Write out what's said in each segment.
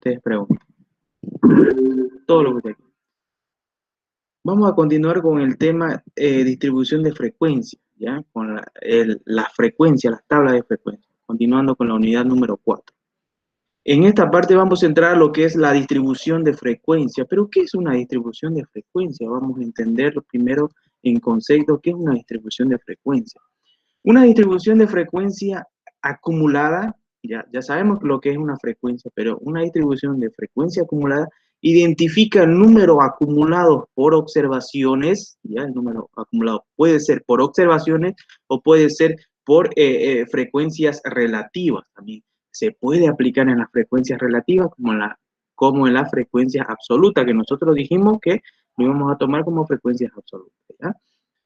Ustedes preguntan. Todo lo que ustedes quieran. Vamos a continuar con el tema distribución de frecuencia, ¿ya? Con la frecuencia, las tablas de frecuencia. Continuando con la unidad número 4. En esta parte vamos a entrar a lo que es la distribución de frecuencia. ¿Pero qué es una distribución de frecuencia? Vamos a entender primero en concepto qué es una distribución de frecuencia. Una distribución de frecuencia acumulada, ya sabemos lo que es una frecuencia, pero una distribución de frecuencia acumulada identifica el número acumulado por observaciones, ya el número acumulado puede ser por observaciones o puede ser por frecuencias relativas también. Se puede aplicar en las frecuencias relativas como en la frecuencia absoluta, que nosotros dijimos que lo íbamos a tomar como frecuencias absolutas, ¿ya?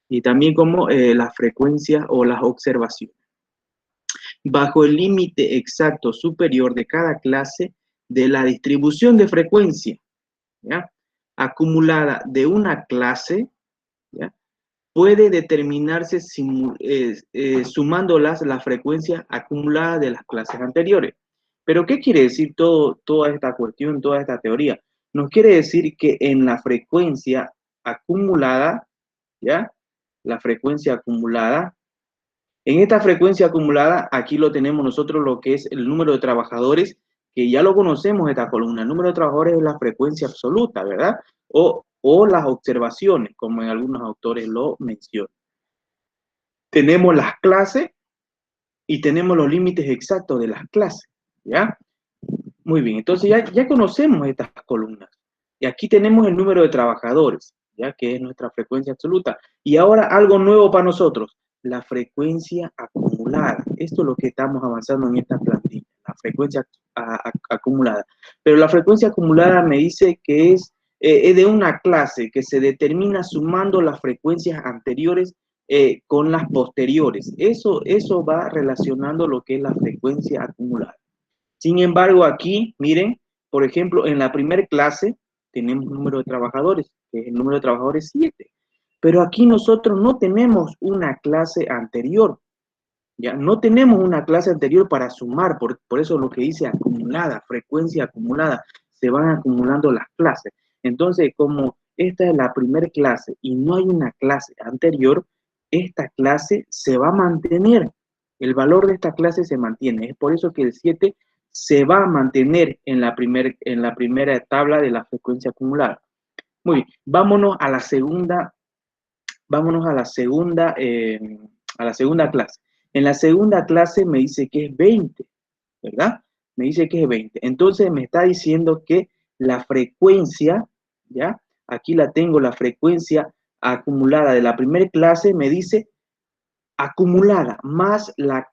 Y también como las frecuencias o las observaciones. Bajo el límite exacto superior de cada clase de la distribución de frecuencia, ¿ya? Acumulada de una clase, ¿ya? Puede determinarse sumando la frecuencia acumulada de las clases anteriores. ¿Pero qué quiere decir toda esta cuestión, toda esta teoría? Nos quiere decir que en la frecuencia acumulada, ¿ya? La frecuencia acumulada, en esta frecuencia acumulada, aquí lo tenemos nosotros lo que es el número de trabajadores, que ya lo conocemos esta columna. El número de trabajadores es la frecuencia absoluta, ¿verdad? O las observaciones, como en algunos autores lo mencionan. Tenemos las clases y tenemos los límites exactos de las clases, ¿ya? Muy bien, entonces ya conocemos estas columnas. Y aquí tenemos el número de trabajadores, ya que es nuestra frecuencia absoluta. Y ahora algo nuevo para nosotros, la frecuencia acumulada. Esto es lo que estamos avanzando en esta plantilla, la frecuencia acumulada. Pero la frecuencia acumulada me dice que es de una clase que se determina sumando las frecuencias anteriores con las posteriores. Eso va relacionando lo que es la frecuencia acumulada. Sin embargo, aquí, miren, por ejemplo, en la primera clase tenemos un número de trabajadores, que es el número de trabajadores 7. Pero aquí nosotros no tenemos una clase anterior, ¿ya? No tenemos una clase anterior para sumar, por eso lo que dice acumulada, frecuencia acumulada, se van acumulando las clases. Entonces, como esta es la primera clase y no hay una clase anterior, esta clase se va a mantener. El valor de esta clase se mantiene. Es por eso que el 7 se va a mantener en la primera tabla de la frecuencia acumulada. Muy bien, vámonos a la segunda clase. En la segunda clase me dice que es 20, ¿verdad? Me dice que es 20. Entonces me está diciendo que la frecuencia, ¿ya? Aquí la tengo, la frecuencia acumulada de la primera clase me dice acumulada más la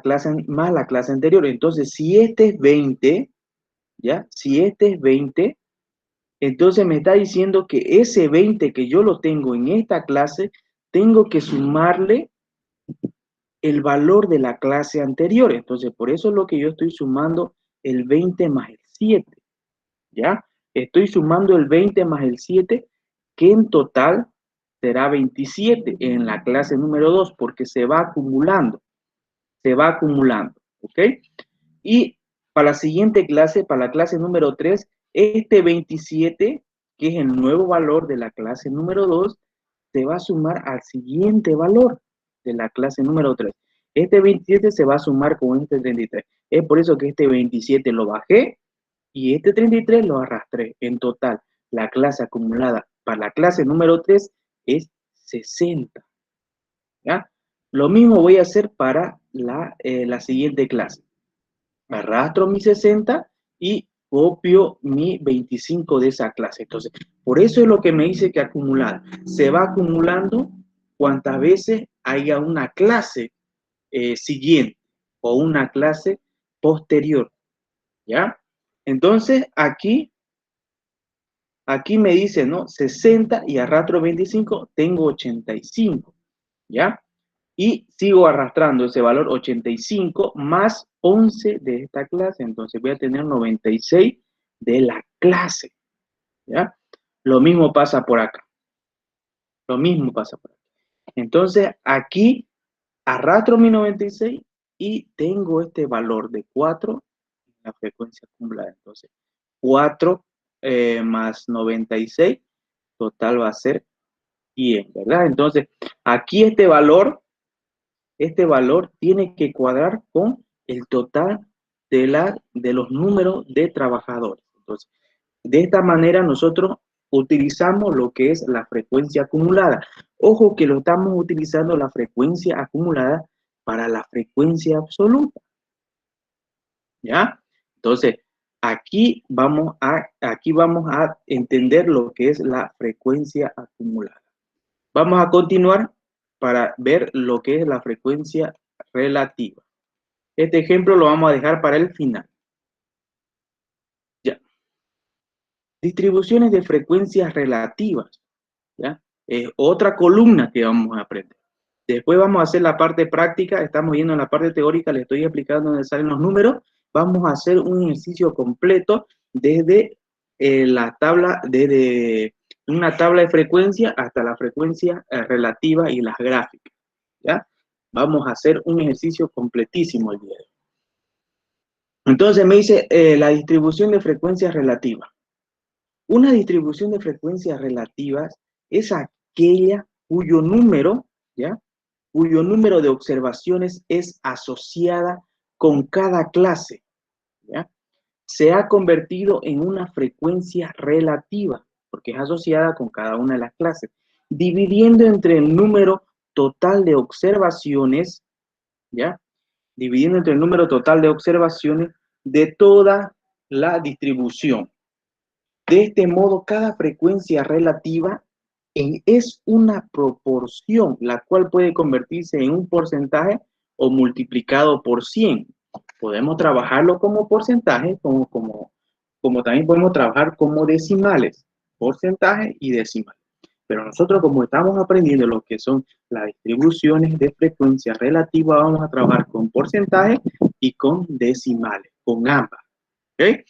clase anterior. Entonces, si este es 20, ¿ya? Si este es 20, entonces me está diciendo que ese 20 que yo lo tengo en esta clase, tengo que sumarle el valor de la clase anterior. Entonces, por eso es lo que yo estoy sumando el 20 más el 7, ¿ya? Estoy sumando el 20 más el 7, que en total será 27 en la clase número 2, porque se va acumulando, ¿ok? Y para la siguiente clase, para la clase número 3, este 27, que es el nuevo valor de la clase número 2, se va a sumar al siguiente valor de la clase número 3. Este 27 se va a sumar con este 33. Es por eso que este 27 lo bajé y este 33 lo arrastré. En total, la clase acumulada para la clase número 3 es 60. ¿Ya? Lo mismo voy a hacer para la siguiente clase. Arrastro mi 60 y copio mi 25 de esa clase. Entonces, por eso es lo que me dice que acumular. Se va acumulando cuantas veces haya una clase siguiente o una clase posterior. ¿Ya? Entonces, aquí me dice, ¿no? 60 y arrastro 25, tengo 85. ¿Ya? Y sigo arrastrando ese valor 85 más 11 de esta clase. Entonces voy a tener 96 de la clase. ¿Ya? Lo mismo pasa por acá. Lo mismo pasa por acá. Entonces aquí arrastro mi 96 y tengo este valor de 4 la frecuencia acumulada. Entonces, 4 más 96, total va a ser 100, ¿verdad? Entonces, aquí este valor tiene que cuadrar con el total de los números de trabajadores. Entonces, de esta manera nosotros utilizamos lo que es la frecuencia acumulada. Ojo que lo estamos utilizando la frecuencia acumulada para la frecuencia absoluta, ¿ya? Entonces, aquí vamos a entender lo que es la frecuencia acumulada. Vamos a continuar para ver lo que es la frecuencia relativa. Este ejemplo lo vamos a dejar para el final. Ya. Distribuciones de frecuencias relativas. ¿Ya? Otra columna que vamos a aprender. Después vamos a hacer la parte práctica. Estamos viendo en la parte teórica, le estoy explicando dónde salen los números. Vamos a hacer un ejercicio completo desde desde una tabla de frecuencia hasta la frecuencia relativa y las gráficas. ¿Ya? Vamos a hacer un ejercicio completísimo el día de hoy. Entonces me dice la distribución de frecuencias relativas. Una distribución de frecuencias relativas es aquella cuyo número, ¿ya? Cuyo número de observaciones es asociada con cada clase, ¿ya? Se ha convertido en una frecuencia relativa, porque es asociada con cada una de las clases, dividiendo entre el número total de observaciones, ¿ya? Dividiendo entre el número total de observaciones de toda la distribución. De este modo, cada frecuencia relativa es una proporción, la cual puede convertirse en un porcentaje o multiplicado por 100. Podemos trabajarlo como porcentaje, como también podemos trabajar como decimales, porcentaje y decimal. Pero nosotros, como estamos aprendiendo lo que son las distribuciones de frecuencia relativa, vamos a trabajar con porcentaje y con decimales, con ambas. ¿Ok?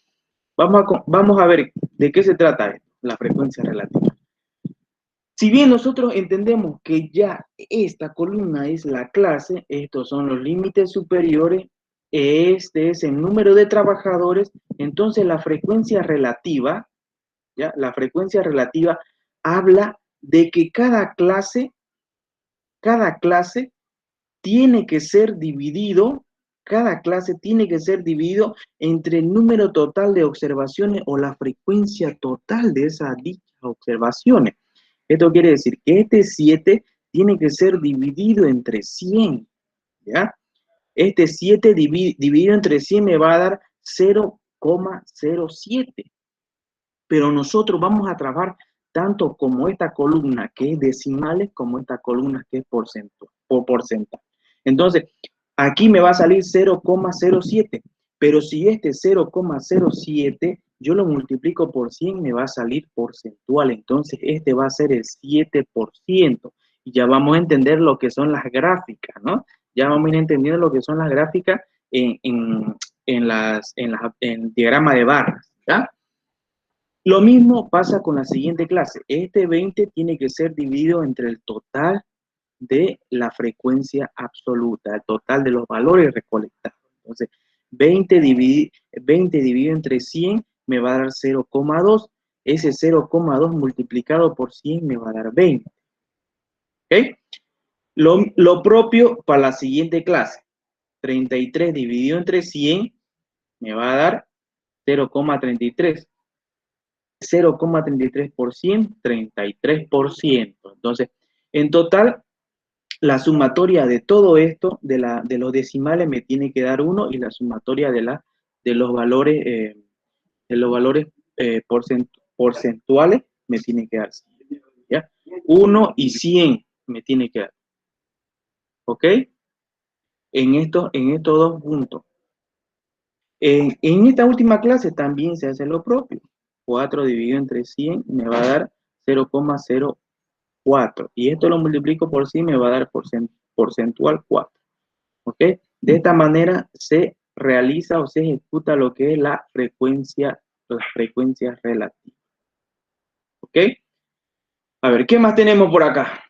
Vamos a ver de qué se trata esto, la frecuencia relativa. Si bien nosotros entendemos que ya esta columna es la clase, estos son los límites superiores, este es el número de trabajadores, entonces la frecuencia relativa, ¿ya? La frecuencia relativa habla de que cada clase tiene que ser dividido, cada clase tiene que ser dividido entre el número total de observaciones o la frecuencia total de esas dichas observaciones. Esto quiere decir que este 7 tiene que ser dividido entre 100, ¿ya? Este 7 dividido entre 100 me va a dar 0,07. Pero nosotros vamos a trabajar tanto como esta columna que es decimales, como esta columna que es porcentaje. Entonces, aquí me va a salir 0,07, pero si este 0,07 yo lo multiplico por 100, me va a salir porcentual. Entonces, este va a ser el 7%. Y ya vamos a entender lo que son las gráficas, ¿no? Ya vamos a ir entendiendo lo que son las gráficas en el diagrama de barras, ¿ya? Lo mismo pasa con la siguiente clase. Este 20 tiene que ser dividido entre el total de la frecuencia absoluta, el total de los valores recolectados. Entonces, 20 dividido entre 100 me va a dar 0,2. Ese 0,2 multiplicado por 100 me va a dar 20. ¿Ok? Lo propio para la siguiente clase. 33 dividido entre 100 me va a dar 0,33. 0,33%, 33%. Entonces, en total, la sumatoria de todo esto, de los decimales, me tiene que dar 1 y la sumatoria de los valores, porcentuales me tiene que dar 7, ¿ya? 1 y 100 me tiene que dar. ¿Ok? En estos dos puntos. En esta última clase también se hace lo propio. 4 dividido entre 100 me va a dar 0,04. Y esto lo multiplico por 100 me va a dar porcentual 4. ¿Ok? De esta manera se realiza o se ejecuta lo que es la frecuencia relativa. ¿Ok? A ver, ¿qué más tenemos por acá?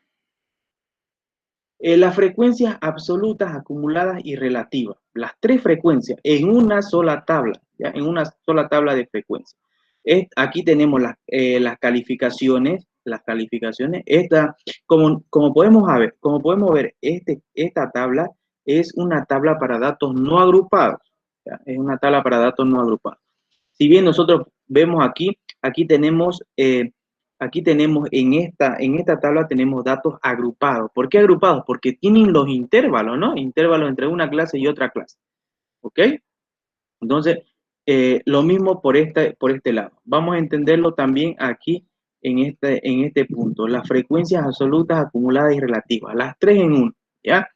Las frecuencias absolutas, acumuladas y relativas. Las tres frecuencias en una sola tabla. ¿ya? En una sola tabla de frecuencia. Aquí tenemos las calificaciones. Como podemos ver, esta tabla es una tabla para datos no agrupados. ¿Ya? Es una tabla para datos no agrupados. Si bien nosotros vemos aquí tenemos en esta tabla tenemos datos agrupados. ¿Por qué agrupados? Porque tienen los intervalos, ¿no? Intervalos entre una clase y otra clase. ¿Ok? Entonces, lo mismo por este lado. Vamos a entenderlo también aquí en este punto. Las frecuencias absolutas, acumuladas y relativas. Las tres en uno, ¿ya?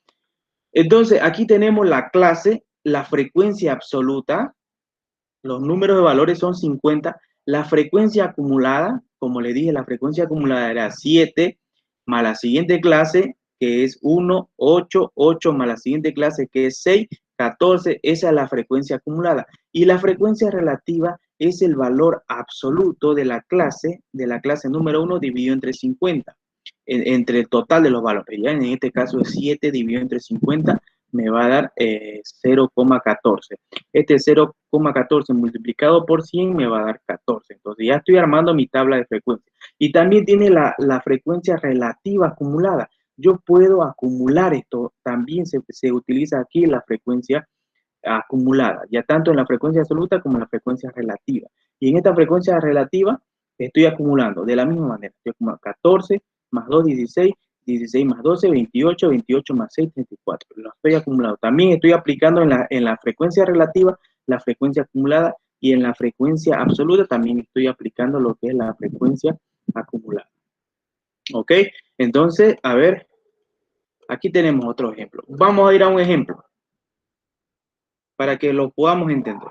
Entonces, aquí tenemos la clase, la frecuencia absoluta. Los números de valores son 50. La frecuencia acumulada, como le dije, la frecuencia acumulada era 7 más la siguiente clase, que es 1, 8, 8 más la siguiente clase, que es 6, 14. Esa es la frecuencia acumulada. Y la frecuencia relativa es el valor absoluto de la clase número 1 dividido entre 50, entre el total de los valores. ¿Ya? En este caso es 7 dividido entre 50, me va a dar 0,14. Este 0,14 multiplicado por 100 me va a dar 14. Entonces ya estoy armando mi tabla de frecuencia. Y también tiene la frecuencia relativa acumulada. Yo puedo acumular esto. También se utiliza aquí la frecuencia acumulada, ya tanto en la frecuencia absoluta como en la frecuencia relativa. Y en esta frecuencia relativa estoy acumulando de la misma manera. Estoy acumulando 14 más 2, 16, 16 más 12, 28, 28 más 6, 34. Lo estoy acumulando. También estoy aplicando en la frecuencia relativa la frecuencia acumulada, y en la frecuencia absoluta también estoy aplicando lo que es la frecuencia acumulada. ¿Ok? Entonces, a ver, aquí tenemos otro ejemplo. Vamos a ir a un ejemplo para que lo podamos entender.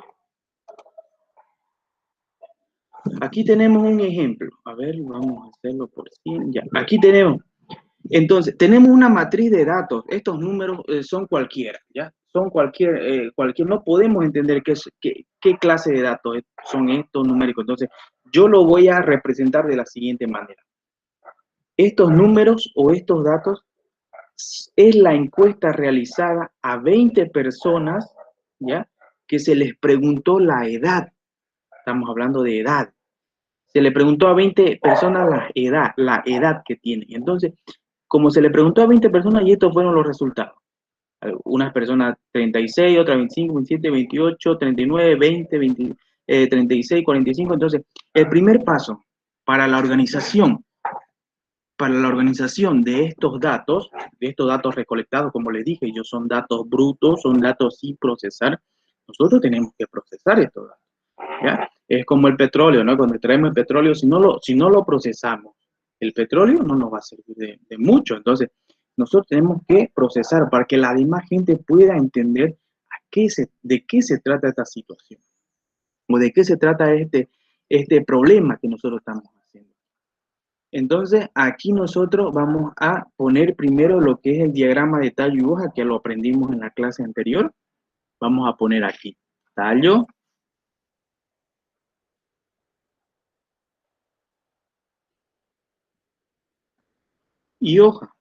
Aquí tenemos un ejemplo. A ver, vamos a hacerlo por 100. Ya, aquí tenemos. Entonces, tenemos una matriz de datos. Estos números son cualquiera, ¿ya? Son cualquier, no podemos entender qué clase de datos son estos numéricos. Entonces, yo lo voy a representar de la siguiente manera. Estos números o estos datos es la encuesta realizada a 20 personas, ¿ya? Que se les preguntó la edad. Estamos hablando de edad. Se le preguntó a 20 personas la edad que tienen. Entonces, como se le preguntó a 20 personas, y estos fueron los resultados. Unas personas 36, otras 25, 27, 28, 39, 20, 20, 36, 45. Entonces, el primer paso para la organización, de estos datos recolectados, como les dije, ellos son datos brutos, son datos sin procesar. Nosotros tenemos que procesar estos datos. ¿Ya? Es como el petróleo, ¿no? Cuando extraemos el petróleo, si no lo procesamos, el petróleo no nos va a servir de mucho. Entonces, nosotros tenemos que procesar para que la demás gente pueda entender de qué se trata esta situación, o de qué se trata este problema que nosotros estamos haciendo. Entonces, aquí nosotros vamos a poner primero lo que es el diagrama de tallo y hoja, que lo aprendimos en la clase anterior. Vamos a poner aquí tallo y hoja.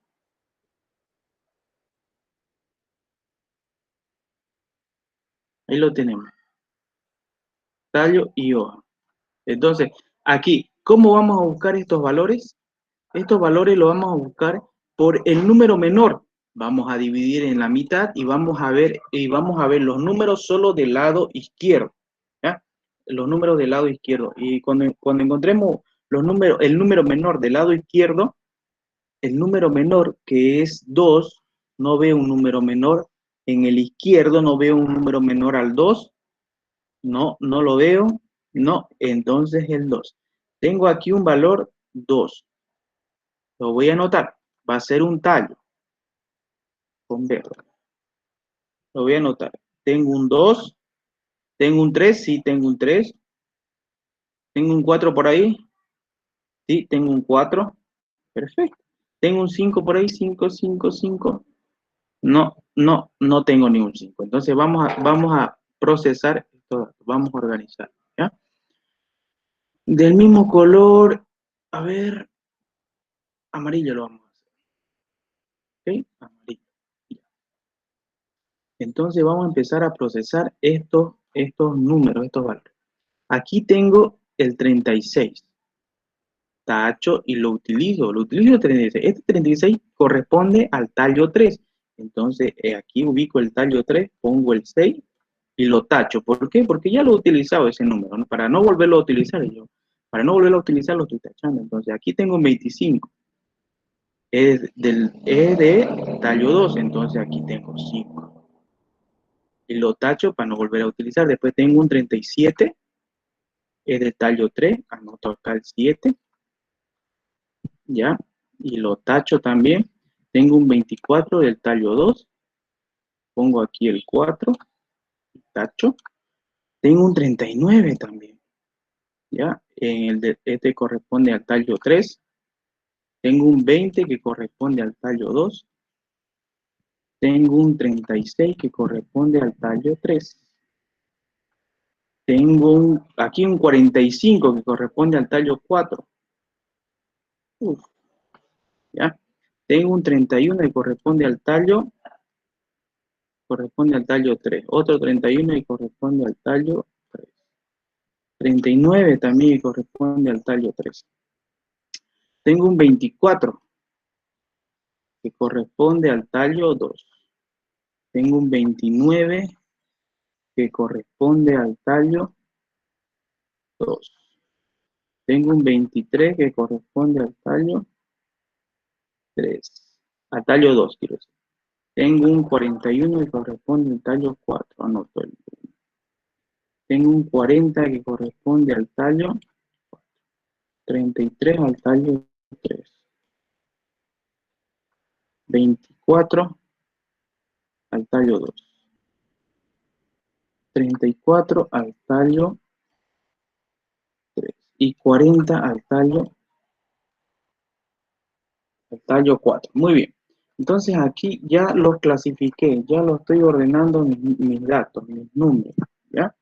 Ahí lo tenemos. Tallo y hoja. Entonces, aquí, ¿cómo vamos a buscar estos valores? Estos valores los vamos a buscar por el número menor. Vamos a dividir en la mitad y vamos a ver los números solo del lado izquierdo, ¿ya? Los números del lado izquierdo. Y cuando encontremos el número menor del lado izquierdo, el número menor, que es 2, no veo un número menor. En el izquierdo no veo un número menor al 2. No, no lo veo. No, entonces el 2. Tengo aquí un valor 2. Lo voy a anotar. Va a ser un tallo con B. Lo voy a anotar. Tengo un 2. Tengo un 3. Sí, tengo un 3. Tengo un 4 por ahí. Sí, tengo un 4. Perfecto. Tengo un 5 por ahí. 5, 5, 5. No, no, no tengo ni un 5. Entonces vamos a procesar estos datos. Vamos a organizar. ¿Ya? Del mismo color. A ver. Amarillo lo vamos a hacer. ¿Ok? Amarillo. Entonces vamos a empezar a procesar estos estos números, estos valores. Aquí tengo el 36. Tacho y lo utilizo el 36. Este 36 corresponde al tallo 3. Entonces, aquí ubico el tallo 3, pongo el 6 y lo tacho. ¿Por qué? Porque ya lo he utilizado ese número, ¿no? Para no volverlo a utilizar yo. Para no volverlo a utilizar lo estoy tachando. Entonces, aquí tengo un 25. Es de tallo 2, entonces aquí tengo 5. Y lo tacho para no volver a utilizar. Después tengo un 37, es de tallo 3, anoto acá el 7. ¿Ya? Y lo tacho también. Tengo un 24 del tallo 2, pongo aquí el 4, tacho. Tengo un 39 también, ¿ya? Este corresponde al tallo 3. Tengo un 20 que corresponde al tallo 2. Tengo un 36 que corresponde al tallo 3. Tengo aquí un 45 que corresponde al tallo 4. Uf, ¿ya? Tengo un 31 que corresponde al tallo 3. Otro 31 que corresponde al tallo 3. 39 también corresponde al tallo 3. Tengo un 24 que corresponde al tallo 2. Tengo un 29 que corresponde al tallo 2. Tengo un 23 que corresponde al tallo 3. Al tallo 2, quiero decir. Tengo un 41 que corresponde al tallo 4. Anoto el. Tengo un 40 que corresponde al tallo 33 al tallo 3. 24 al tallo 2. 34 al tallo 3 y 40 al tallo 4. Muy bien. Entonces aquí ya los clasifiqué, ya lo estoy ordenando mis datos, mis números, ¿ya?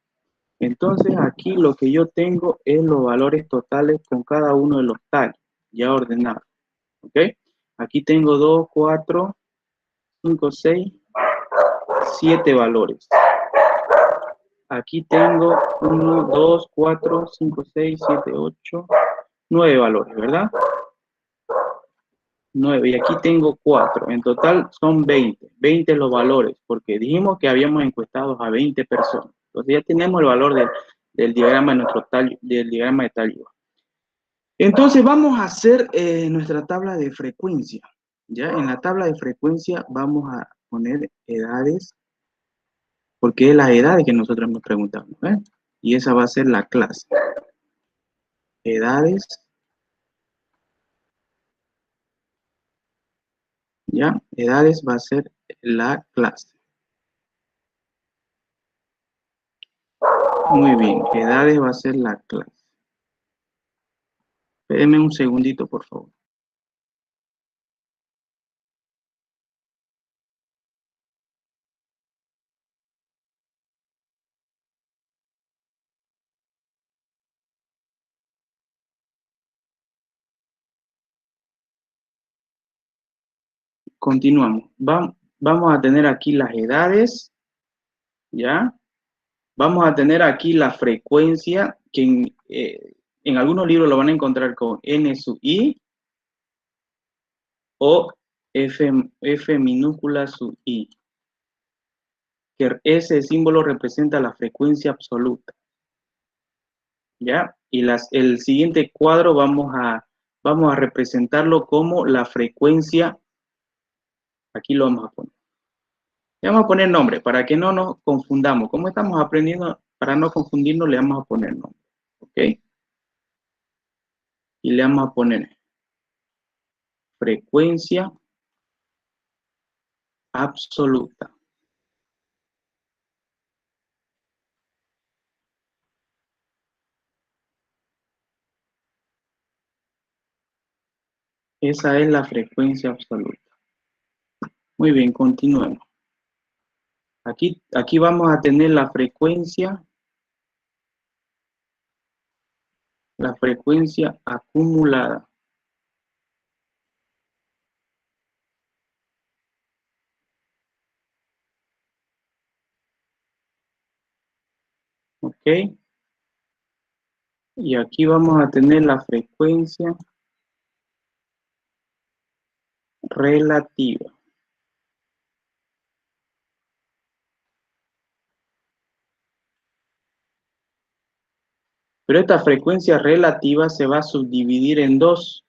Entonces aquí lo que yo tengo es los valores totales con cada uno de los tallos, ya ordenados, ¿ok? Aquí tengo 2, 4, 5, 6, 7 valores. Aquí tengo 1, 2, 4, 5, 6, 7, 8, 9 valores, ¿verdad? 9 y aquí tengo 4. En total son 20. 20 los valores, porque dijimos que habíamos encuestado a 20 personas. Entonces ya tenemos el valor del diagrama de nuestro tallo, del diagrama de tallo. Entonces vamos a hacer nuestra tabla de frecuencia. Ya en la tabla de frecuencia vamos a poner edades, porque es las edades que nosotros nos preguntamos, ¿eh? Y esa va a ser la clase. Edades, ¿ya? Edades va a ser la clase. Muy bien, edades va a ser la clase. Espérenme un segundito, por favor. Continuamos. Vamos a tener aquí las edades, ¿ya? Vamos a tener aquí la frecuencia, que en algunos libros lo van a encontrar con N sub I o F minúscula sub I, que ese símbolo representa la frecuencia absoluta, ¿ya? Y el siguiente cuadro vamos a representarlo como la frecuencia, aquí lo vamos a poner. Le vamos a poner nombre para que no nos confundamos. Como estamos aprendiendo, para no confundirnos, le vamos a poner nombre. ¿Ok? Y le vamos a poner frecuencia absoluta. Esa es la frecuencia absoluta. Muy bien, continuemos. Aquí vamos a tener la frecuencia acumulada. ¿ok? Y aquí vamos a tener la frecuencia relativa. Pero esta frecuencia relativa se va a subdividir en dos,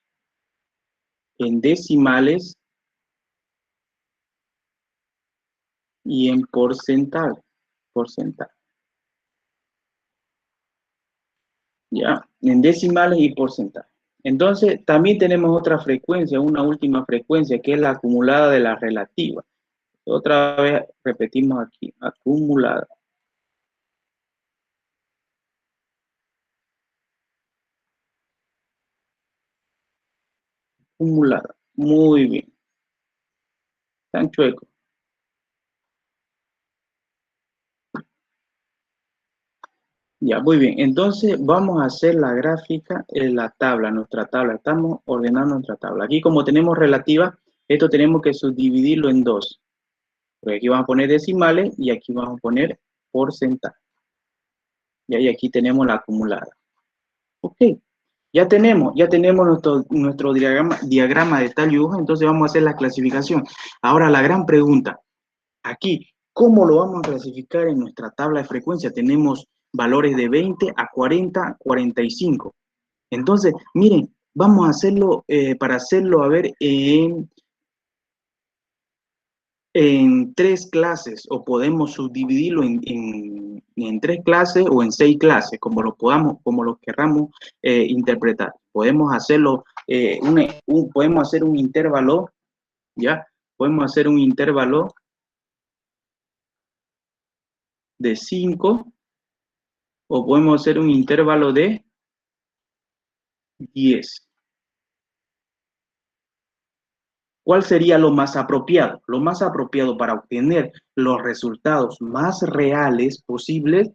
en decimales y en porcentaje. Porcentaje. ¿Ya? En decimales y porcentaje. Entonces, también tenemos otra frecuencia, una última frecuencia, que es la acumulada de la relativa. Otra vez repetimos aquí, acumulada. Acumulada. Muy bien. Tan chueco. Ya, muy bien. Entonces vamos a hacer la gráfica en la tabla, nuestra tabla. Estamos ordenando nuestra tabla. Aquí como tenemos relativa, esto tenemos que subdividirlo en dos. Porque aquí vamos a poner decimales y aquí vamos a poner porcentaje. Y aquí tenemos la acumulada. Ok. Ya tenemos nuestro diagrama de tal dibujo, entonces vamos a hacer la clasificación. Ahora la gran pregunta, aquí, ¿cómo lo vamos a clasificar en nuestra tabla de frecuencia? Tenemos valores de 20 a 40, 45. Entonces, miren, vamos a hacerlo, para hacerlo, a ver, en tres clases, o podemos subdividirlo en tres clases o en 6 clases, como lo querramos interpretar. Podemos hacerlo, podemos hacer un intervalo, ¿ya? Podemos hacer un intervalo de 5 o podemos hacer un intervalo de 10. ¿Cuál sería lo más apropiado? Lo más apropiado para obtener los resultados más reales posibles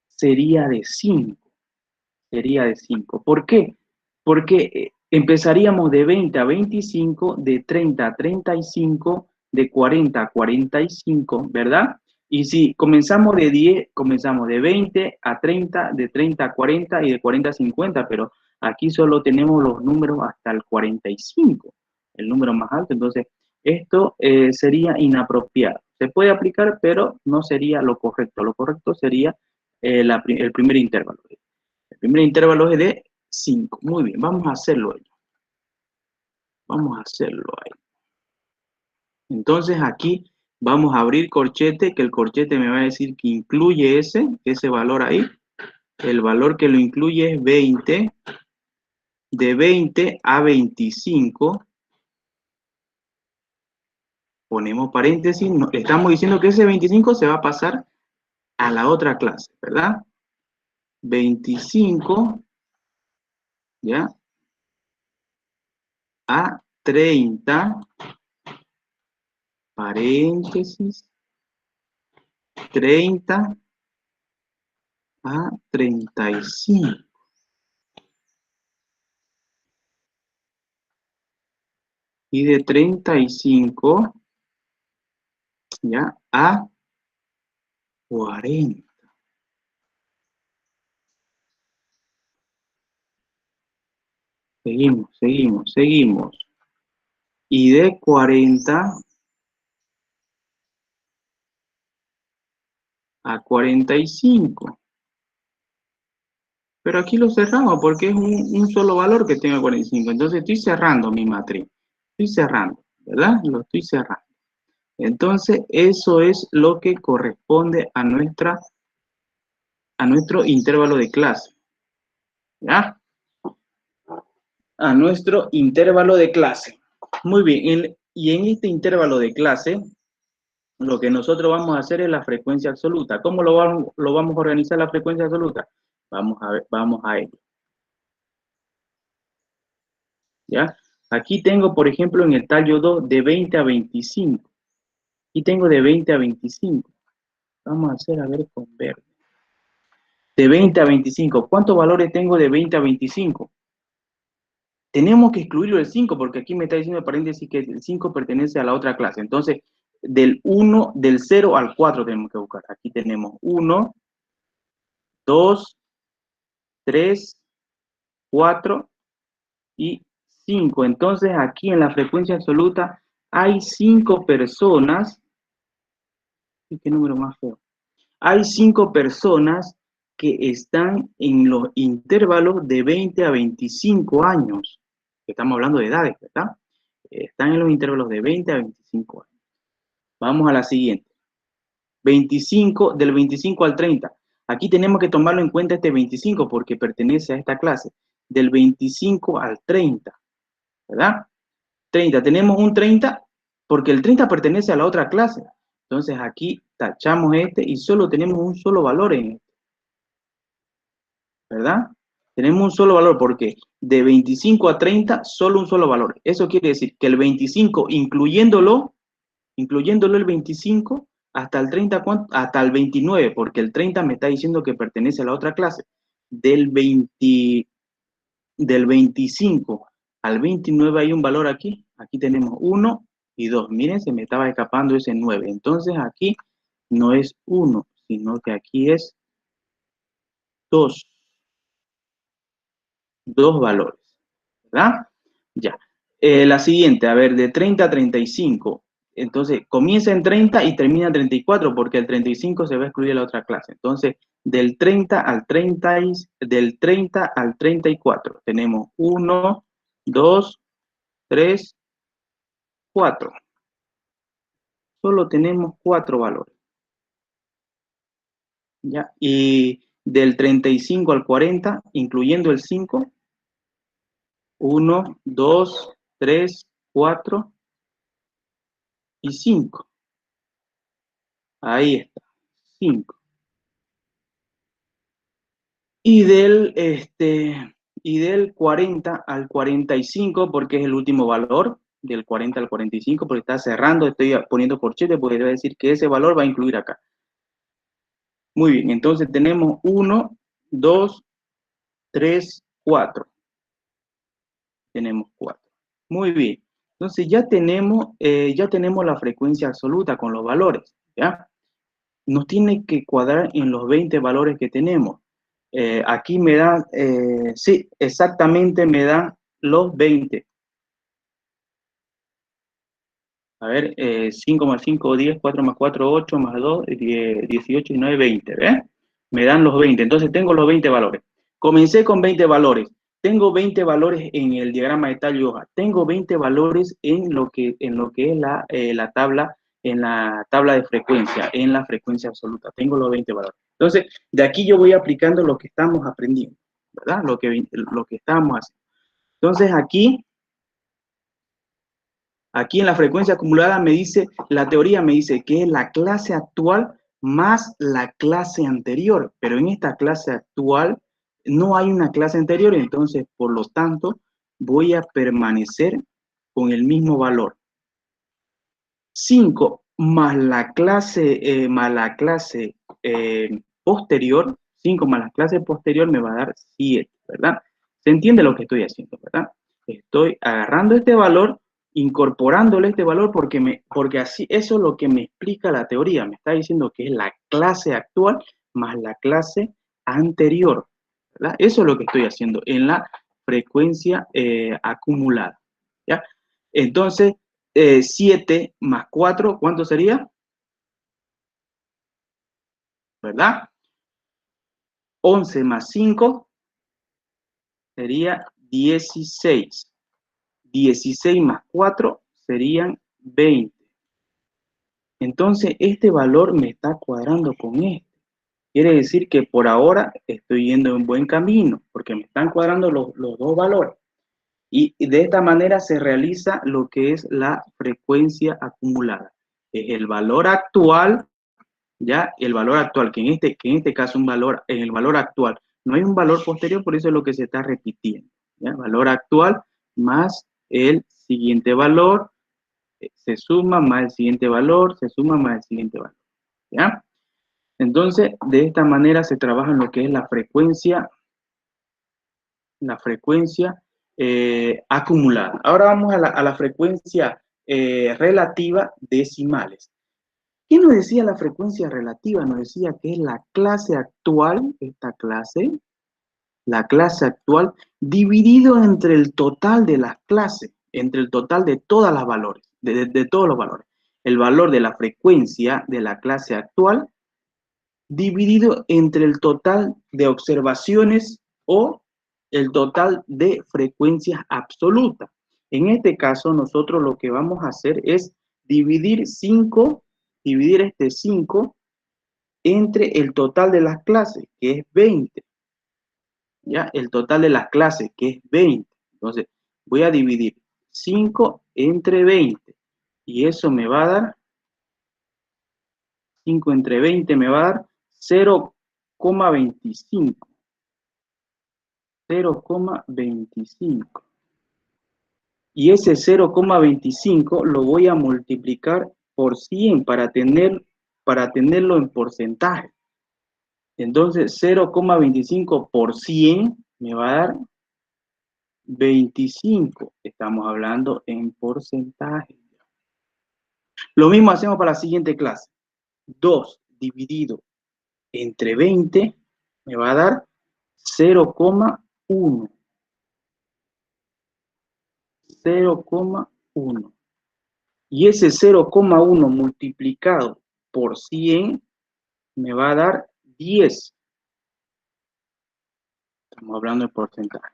sería de 5. Sería de 5. ¿Por qué? Porque empezaríamos de 20 a 25, de 30 a 35, de 40 a 45, ¿verdad? Y si comenzamos de 10, comenzamos de 20 a 30, de 30 a 40 y de 40 a 50, pero aquí solo tenemos los números hasta el 45, el número más alto. Entonces, esto sería inapropiado. Se puede aplicar, pero no sería lo correcto. Lo correcto sería el primer intervalo. El primer intervalo es de 5. Muy bien, vamos a hacerlo ahí. Vamos a hacerlo ahí. Entonces aquí vamos a abrir corchete, que el corchete me va a decir que incluye ese valor ahí. El valor que lo incluye es 20. De 20 a 25. Ponemos paréntesis. Estamos diciendo que ese 25 se va a pasar a la otra clase, ¿verdad? 25, ¿ya? A 30, paréntesis, 30 a 35. Y de 35, ¿ya? A 40. Seguimos. Y de 40 a 45. Pero aquí lo cerramos porque es un solo valor que tenga 45. Entonces estoy cerrando mi matriz. Estoy cerrando, ¿verdad? Lo estoy cerrando. Entonces eso es lo que corresponde a nuestro intervalo de clase. ¿Ya? A nuestro intervalo de clase. Muy bien. Y en este intervalo de clase, lo que nosotros vamos a hacer es la frecuencia absoluta. ¿Cómo lo vamos a organizar la frecuencia absoluta? Vamos a ver, vamos a ello. ¿Ya? Aquí tengo, por ejemplo, en el tallo 2, de 20 a 25. Y tengo de 20 a 25. Vamos a hacer, a ver, con verde. De 20 a 25. ¿Cuántos valores tengo de 20 a 25? Tenemos que excluirlo del 5, porque aquí me está diciendo en paréntesis que el 5 pertenece a la otra clase. Entonces, del 0 al 4 tenemos que buscar. Aquí tenemos 1, 2, 3, 4 y 5. Entonces aquí en la frecuencia absoluta hay 5 personas. ¿Qué número más feo? Hay 5 personas que están en los intervalos de 20 a 25 años. Estamos hablando de edades, ¿verdad? Están en los intervalos de 20 a 25 años. Vamos a la siguiente. 25, del 25 al 30. Aquí tenemos que tomarlo en cuenta este 25 porque pertenece a esta clase. Del 25 al 30, ¿verdad? 30, tenemos un 30 porque el 30 pertenece a la otra clase. Entonces aquí tachamos este y solo tenemos un solo valor en este, ¿verdad? Tenemos un solo valor porque de 25 a 30 solo un solo valor. Eso quiere decir que el 25, incluyéndolo el 25 hasta el 30, hasta el 29, porque el 30 me está diciendo que pertenece a la otra clase. Del 25 al 29 hay un valor aquí. Aquí tenemos 1 y 2. Miren, se me estaba escapando ese 9. Entonces aquí no es 1, sino que aquí es 2. 2 valores, ¿verdad? Ya. La siguiente, a ver, de 30 a 35. Entonces, comienza en 30 y termina en 34, porque el 35 se va a excluir de la otra clase. Entonces, del 30 al 30, del 30 al 34, tenemos 1, 2, 3, 4. Solo tenemos 4 valores, ¿ya? Y del 35 al 40, incluyendo el 5, 1, 2, 3, 4 y 5. Ahí está, 5. Y del 40 al 45, porque es el último valor, del 40 al 45, porque está cerrando, estoy poniendo corchete, porque debe decir que ese valor va a incluir acá. Muy bien, entonces tenemos 1, 2, 3, 4. Tenemos 4. Muy bien. Entonces ya tenemos la frecuencia absoluta con los valores, ¿ya? Nos tiene que cuadrar en los 20 valores que tenemos. Aquí me dan, sí, exactamente me dan los 20. A ver, 5 más 5, 10, 4 más 4, 8 más 2, 10, 18 y 9, 20, ¿ves? Me dan los 20, entonces tengo los 20 valores. Comencé con 20 valores. Tengo 20 valores en el diagrama de tal y hoja. Tengo 20 valores en lo que es la tabla, en la tabla de frecuencia, en la frecuencia absoluta. Tengo los 20 valores. Entonces, de aquí yo voy aplicando lo que estamos aprendiendo, ¿verdad? Lo que estamos haciendo. Entonces, aquí en la frecuencia acumulada me dice, la teoría me dice que es la clase actual más la clase anterior, pero en esta clase actual no hay una clase anterior, entonces por lo tanto voy a permanecer con el mismo valor. 5 más la clase posterior, 5 más la clase posterior me va a dar 7, ¿verdad? ¿Se entiende lo que estoy haciendo, verdad? Estoy agarrando este valor, incorporándole este valor porque así eso es lo que me explica la teoría. Me está diciendo que es la clase actual más la clase anterior, ¿verdad? Eso es lo que estoy haciendo en la frecuencia acumulada, ¿ya? Entonces, 7 más 4, ¿cuánto sería? ¿Verdad? 11 más 5 sería 16. 16 más 4 serían 20. Entonces, este valor me está cuadrando con este. Quiere decir que por ahora estoy yendo en buen camino, porque me están cuadrando los dos valores. Y de esta manera se realiza lo que es la frecuencia acumulada. Es el valor actual, ya el valor actual, que en este caso en el valor actual no hay un valor posterior, por eso es lo que se está repitiendo, ¿ya? Valor actual más el siguiente valor, se suma más el siguiente valor, se suma más el siguiente valor, ¿ya? Entonces, de esta manera se trabaja en lo que es la frecuencia acumulada. Ahora vamos a la frecuencia relativa decimales. ¿Qué nos decía la frecuencia relativa? Nos decía que es la clase actual, esta clase, la clase actual, dividido entre el total de las clases, entre el total de todas las valores, de todos los valores. El valor de la frecuencia de la clase actual dividido entre el total de observaciones o el total de frecuencias absolutas. En este caso, nosotros lo que vamos a hacer es dividir este 5 entre el total de las clases, que es 20. ¿Ya? El total de las clases, que es 20. Entonces, voy a dividir 5 entre 20. Y eso me va a dar, 5 entre 20 me va a dar 0,25. 0,25. Y ese 0,25 lo voy a multiplicar por 100 para tenerlo en porcentaje. Entonces, 0,25 por 100 me va a dar 25. Estamos hablando en porcentaje. Lo mismo hacemos para la siguiente clase. 2 dividido entre 20 me va a dar 0,1. 0,1. Y ese 0,1 multiplicado por 100 me va a dar 10. Estamos hablando de porcentaje.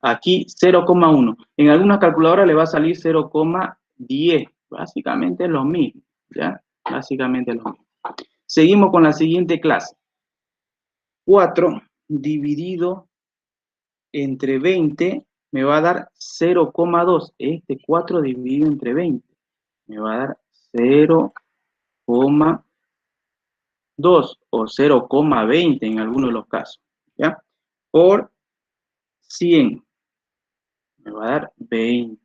Aquí 0,1. En algunas calculadoras le va a salir 0,10. Básicamente es lo mismo. ¿Ya? Básicamente es lo mismo. Seguimos con la siguiente clase. 4 dividido entre 20 me va a dar 0,2. Este 4 dividido entre 20 me va a dar 0,2 o 0,20 en algunos de los casos, ¿ya? Por 100 me va a dar 20.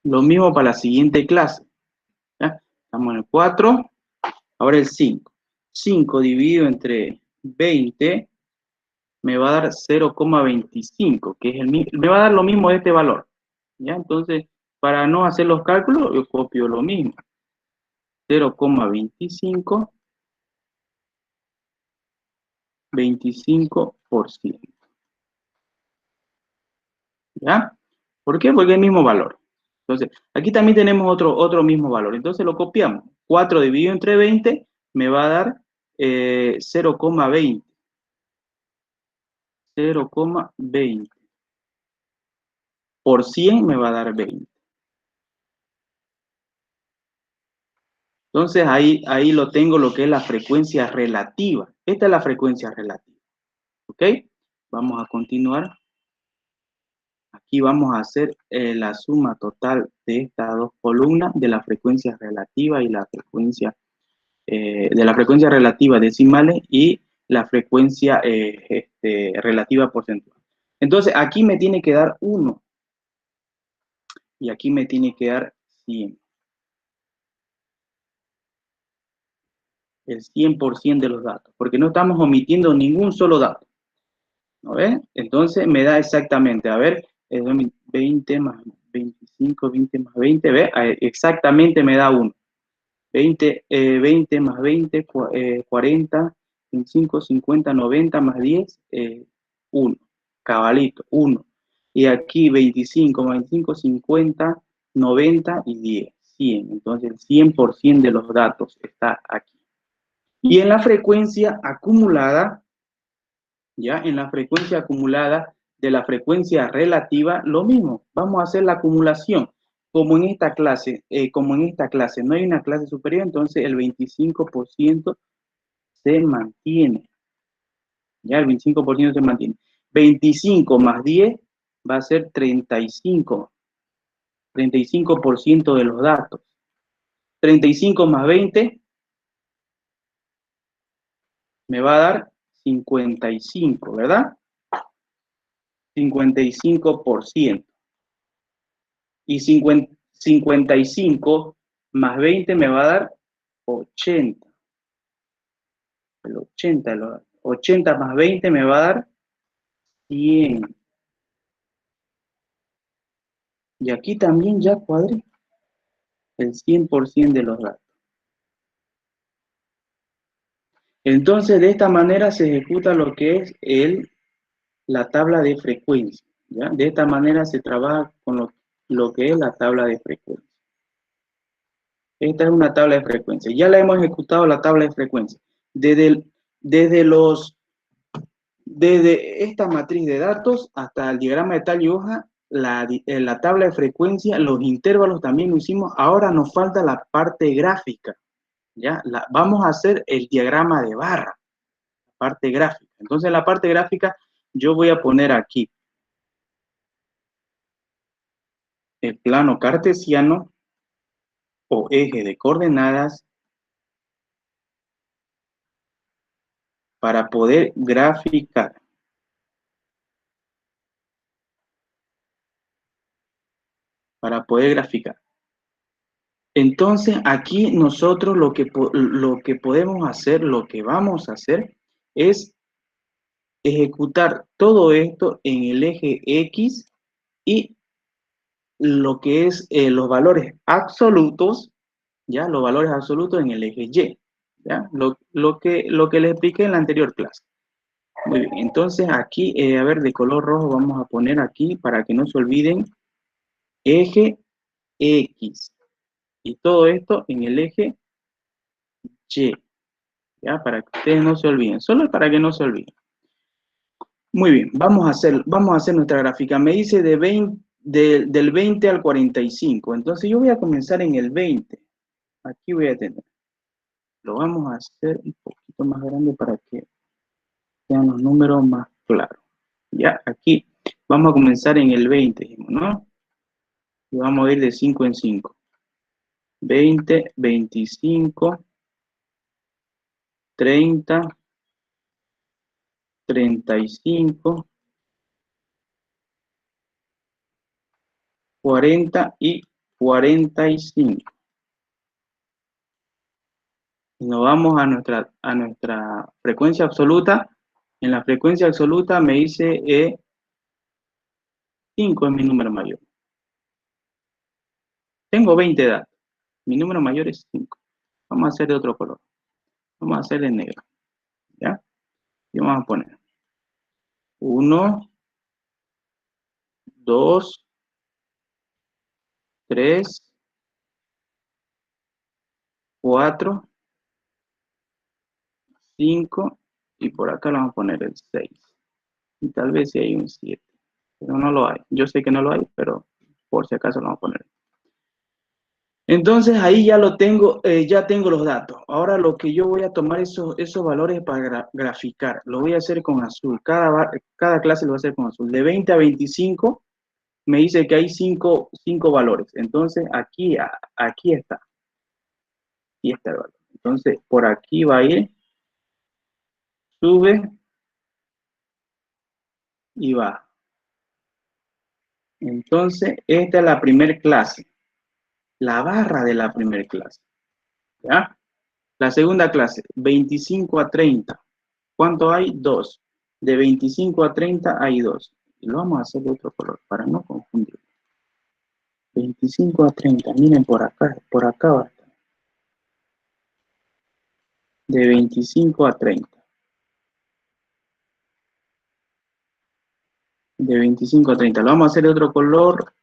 Lo mismo para la siguiente clase, ¿ya? Estamos en el 4, ahora el 5. 5 dividido entre 20 me va a dar 0,25, que es me va a dar lo mismo de este valor, ¿ya? Entonces, para no hacer los cálculos, yo copio lo mismo. 0,25, 25%. ¿Ya? ¿Por qué? Porque es el mismo valor. Entonces, aquí también tenemos otro mismo valor. Entonces lo copiamos. 4 dividido entre 20 me va a dar 0,20. 0,20. Por 100 me va a dar 20. Entonces ahí lo tengo, lo que es la frecuencia relativa. Esta es la frecuencia relativa. ¿Ok? Vamos a continuar. Aquí vamos a hacer la suma total de estas dos columnas de la frecuencia relativa y la frecuencia de la frecuencia relativa decimales y la frecuencia relativa porcentual. Entonces aquí me tiene que dar 1 y aquí me tiene que dar 100. El 100% de los datos, porque no estamos omitiendo ningún solo dato. ¿No ves? Entonces me da exactamente, a ver, 20 más 25, 20 más 20, ¿ves? Exactamente me da 1. 20 más 20, 40, 25, 50, 90 más 10, 1. Cabalito, 1. Y aquí 25 más 25, 50, 90 y 10, 100. Entonces el 100% de los datos está aquí. Y en la frecuencia acumulada, ya en la frecuencia acumulada de la frecuencia relativa, lo mismo. Vamos a hacer la acumulación. Como en esta clase no hay una clase superior, entonces el 25% se mantiene. Ya el 25% se mantiene. 25 más 10 va a ser 35. 35% de los datos. 35 más 20 me va a dar 55, ¿verdad? 55%. Y 55 más 20 me va a dar 80. El 80 más 20 me va a dar 100. Y aquí también ya cuadré. el 100% de los datos. Entonces, de esta manera se ejecuta lo que es la tabla de frecuencia, ¿ya? De esta manera se trabaja con lo que es la tabla de frecuencia. Esta es una tabla de frecuencia. Ya la hemos ejecutado la tabla de frecuencia. Desde, desde esta matriz de datos hasta el diagrama de tal y hoja, la tabla de frecuencia, los intervalos también lo hicimos. Ahora nos falta la parte gráfica, ¿ya? Vamos a hacer el diagrama de barra, la parte gráfica. Entonces, en la parte gráfica, yo voy a poner aquí el plano cartesiano o eje de coordenadas para poder graficar. Para poder graficar. Entonces, aquí nosotros lo que podemos hacer, lo que vamos a hacer, es ejecutar todo esto en el eje X y lo que es los valores absolutos, ¿ya? Los valores absolutos en el eje Y, ¿ya? Lo que les expliqué en la anterior clase. Muy bien, entonces aquí, a ver, de color rojo vamos a poner aquí, para que no se olviden, eje X. Y todo esto en el eje Y, ¿ya? Para que ustedes no se olviden, solo para que no se olviden. Muy bien, vamos a hacer nuestra gráfica. Me dice del 20 al 45. Entonces yo voy a comenzar en el 20. Aquí voy a tener. Lo vamos a hacer un poquito más grande para que sean los números más claros. Ya, aquí vamos a comenzar en el 20, ¿no? Y vamos a ir de 5 en 5. 20, 25, 30, 35, 40 y 45. Y nos vamos a nuestra frecuencia absoluta. En la frecuencia absoluta me dice 5 es mi número mayor. Tengo 20 datos. Mi número mayor es 5. Vamos a hacer de otro color. Vamos a hacer de negro. ¿Ya? Y vamos a poner 1, 2, 3, 4, 5 y por acá le vamos a poner el 6. Y tal vez si hay un 7. Pero no lo hay. Yo sé que no lo hay, pero por si acaso lo vamos a poner. Entonces ahí ya lo tengo, ya tengo los datos. Ahora lo que yo voy a tomar esos valores para graficar. Lo voy a hacer con azul. Cada clase lo voy a hacer con azul. De 20 a 25 me dice que hay 5 valores. Entonces aquí está. Aquí está el valor. Entonces por aquí va a ir, sube y va. Entonces esta es la primera clase. La barra de la primera clase. ¿Ya? La segunda clase, 25 a 30. ¿Cuánto hay? 2. De 25 a 30 hay 2. Y lo vamos a hacer de otro color para no confundir. 25 a 30, miren por acá va a estar. De 25 a 30. De 25 a 30. Lo vamos a hacer de otro color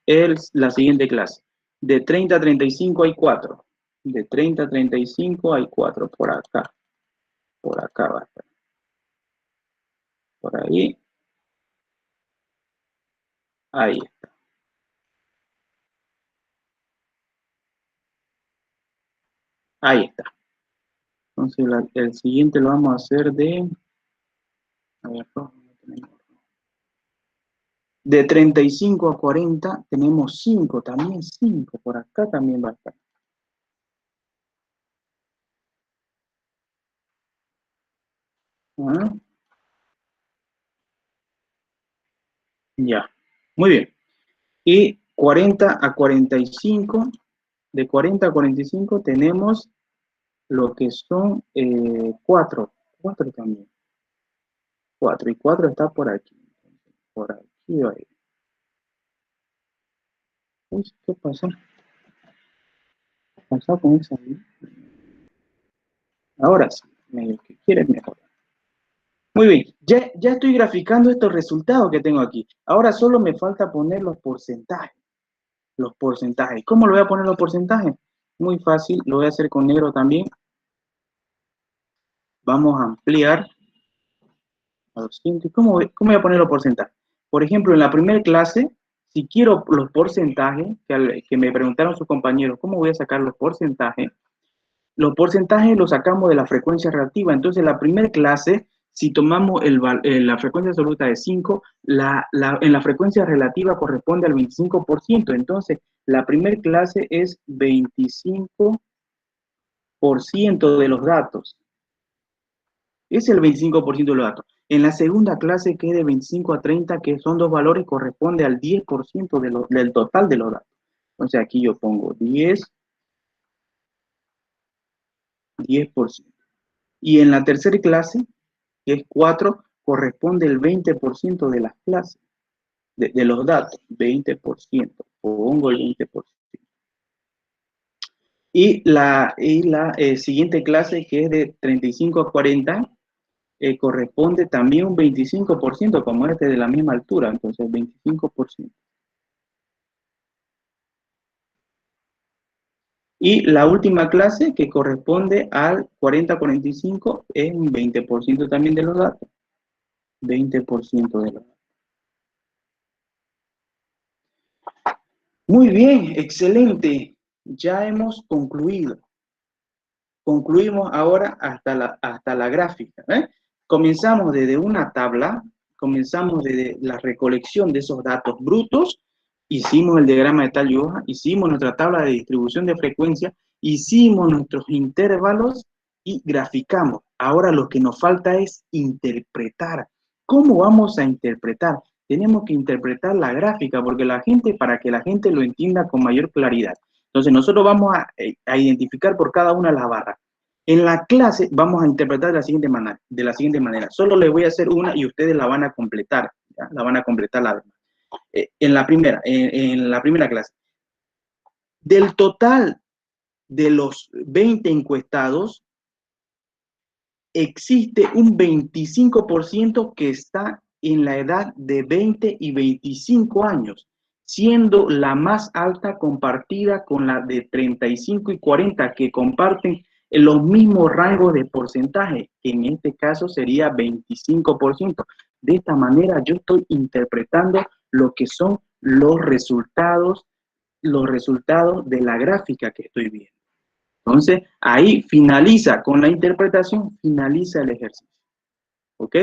la siguiente clase. De 30 a 35 hay 4. De 30 a 35 hay 4 por acá. Por acá va a estar. Por ahí. Ahí está. Ahí está. Entonces el siguiente lo vamos a hacer de... A ver, de 35 a 40 tenemos 5, también 5, por acá también va a estar. ¿Ah? Ya, muy bien. Y 40 a 45, de 40 a 45 tenemos lo que son 4, 4 también. 4, y 4 está por aquí. Por aquí va a ir. Uy, ¿qué pasa? pasó con esa? Ahora sí, medio que quiere mejorar. Muy bien, ya estoy graficando estos resultados que tengo aquí. Ahora solo me falta poner los porcentajes. Los porcentajes. ¿Cómo lo voy a poner los porcentajes? Muy fácil, lo voy a hacer con negro también. Vamos a ampliar a 200. ¿Cómo voy a poner los porcentajes? Por ejemplo, en la primera clase, si quiero los porcentajes, que me preguntaron sus compañeros, ¿cómo voy a sacar los porcentajes? Los porcentajes los sacamos de la frecuencia relativa. Entonces, la primera clase, si tomamos la frecuencia absoluta de 5, en la frecuencia relativa corresponde al 25%. Entonces, la primera clase es 25% de los datos. Es el 25% de los datos. En la segunda clase, que es de 25 a 30, que son dos valores, corresponde al 10% del total de los datos. Entonces, aquí yo pongo 10%. Y en la tercera clase, que es 4, corresponde el 20% de las clases, de los datos, 20%, pongo el 20%. Y la siguiente clase, que es de 35 a 40, corresponde también un 25%, como este de la misma altura, entonces 25%. Y la última clase, que corresponde al 40-45, es un 20% también de los datos, 20% de los datos. Muy bien, excelente. Ya hemos concluido. Concluimos ahora hasta la gráfica. Comenzamos desde una tabla, comenzamos desde la recolección de esos datos brutos, hicimos el diagrama de tal y hoja, hicimos nuestra tabla de distribución de frecuencia, hicimos nuestros intervalos y graficamos. Ahora lo que nos falta es interpretar. ¿Cómo vamos a interpretar? Tenemos que interpretar la gráfica para que la gente lo entienda con mayor claridad. Entonces nosotros vamos a identificar por cada una de las barras. En la clase vamos a interpretar de la siguiente manera. Solo les voy a hacer una y ustedes la van a completar. ¿Ya? La van a completar la demás. En la primera clase. Del total de los 20 encuestados, existe un 25% que está en la edad de 20 y 25 años, siendo la más alta compartida con la de 35 y 40, que comparten los mismos rangos de porcentaje, que en este caso sería 25%. De esta manera yo estoy interpretando lo que son los resultados de la gráfica que estoy viendo. Entonces, ahí finaliza, con la interpretación, finaliza el ejercicio. ¿Ok?